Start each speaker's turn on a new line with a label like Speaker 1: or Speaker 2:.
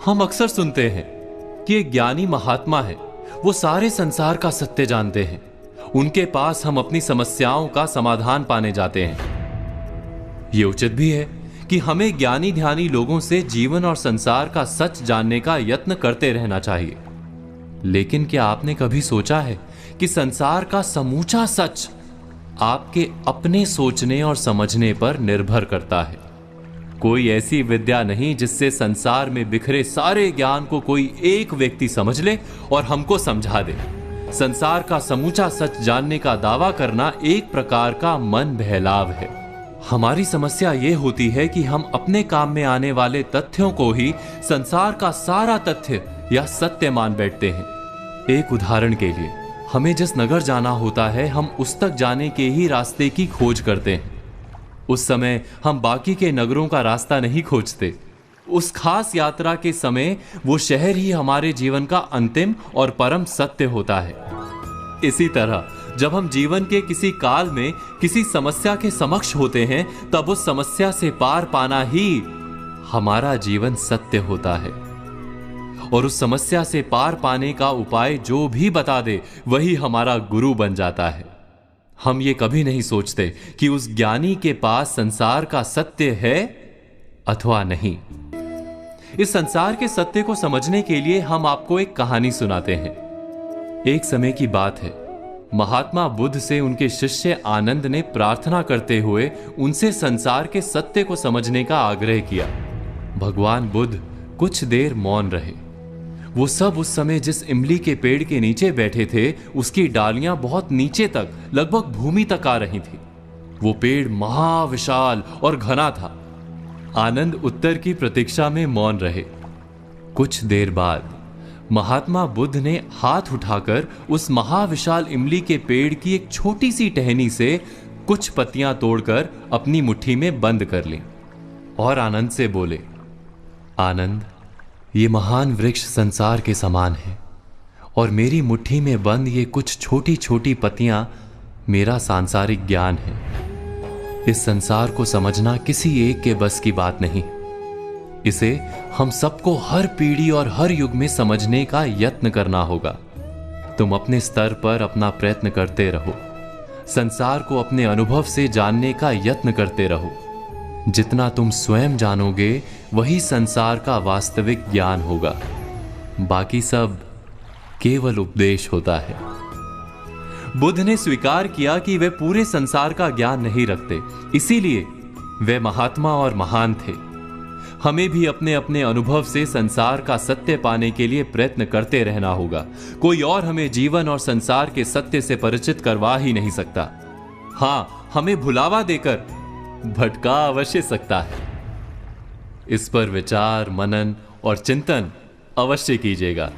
Speaker 1: हम अक्सर सुनते हैं कि एक ज्ञानी महात्मा है, वो सारे संसार का सत्य जानते हैं, उनके पास हम अपनी समस्याओं का समाधान पाने जाते हैं। ये उचित भी है कि हमें ज्ञानी ध्यानी लोगों से जीवन और संसार का सच जानने का यत्न करते रहना चाहिए। लेकिन क्या आपने कभी सोचा है कि संसार का समूचा सच आपके अपने सोचने और समझने पर निर्भर करता है। कोई ऐसी विद्या नहीं जिससे संसार में बिखरे सारे ज्ञान को कोई एक व्यक्ति समझ ले और हमको समझा दे। संसार का समूचा सच जानने का दावा करना एक प्रकार का मन बहलाव है। हमारी समस्या यह होती है कि हम अपने काम में आने वाले तथ्यों को ही संसार का सारा तथ्य या सत्य मान बैठते हैं। एक उदाहरण के लिए, हमें जिस नगर जाना होता है, हम उस तक जाने के ही रास्ते की खोज करते हैं। उस समय हम बाकी के नगरों का रास्ता नहीं खोजते। उस खास यात्रा के समय वो शहर ही हमारे जीवन का अंतिम और परम सत्य होता है। इसी तरह जब हम जीवन के किसी काल में किसी समस्या के समक्ष होते हैं, तब उस समस्या से पार पाना ही हमारा जीवन सत्य होता है। और उस समस्या से पार पाने का उपाय जो भी बता दे, वही हमारा गुरु बन जाता है। हम ये कभी नहीं सोचते कि उस ज्ञानी के पास संसार का सत्य है अथवा नहीं। इस संसार के सत्य को समझने के लिए हम आपको एक कहानी सुनाते हैं। एक समय की बात है, महात्मा बुद्ध से उनके शिष्य आनंद ने प्रार्थना करते हुए उनसे संसार के सत्य को समझने का आग्रह किया। भगवान बुद्ध कुछ देर मौन रहे। वो सब उस समय जिस इमली के पेड़ के नीचे बैठे थे, उसकी डालियां बहुत नीचे तक, लगभग भूमि तक आ रही थी। वो पेड़ महाविशाल और घना था। आनंद उत्तर की प्रतीक्षा में मौन रहे। कुछ देर बाद महात्मा बुद्ध ने हाथ उठाकर उस महाविशाल इमली के पेड़ की एक छोटी सी टहनी से कुछ पत्तियां तोड़कर अपनी मुट्ठी में बंद कर ली और आनंद से बोले, आनंद, ये महान वृक्ष संसार के समान है और मेरी मुट्ठी में बंद ये कुछ छोटी छोटी पत्तियां मेरा सांसारिक ज्ञान है। इस संसार को समझना किसी एक के बस की बात नहीं। इसे हम सबको हर पीढ़ी और हर युग में समझने का यत्न करना होगा। तुम अपने स्तर पर अपना प्रयत्न करते रहो। संसार को अपने अनुभव से जानने का यत्न करते रहो। जितना तुम स्वयं जानोगे, वही संसार का वास्तविक ज्ञान होगा। बाकी सब केवल उपदेश होता है। बुद्ध ने स्वीकार किया कि वे पूरे संसार का ज्ञान नहीं रखते, इसीलिए वे महात्मा और महान थे। हमें भी अपने अपने अनुभव से संसार का सत्य पाने के लिए प्रयत्न करते रहना होगा। कोई और हमें जीवन और संसार के सत्य से परिचित करवा ही नहीं सकता। हां, हमें भुलावा देकर भटका अवश्य सकता है। इस पर विचार, मनन और चिंतन अवश्य कीजिएगा।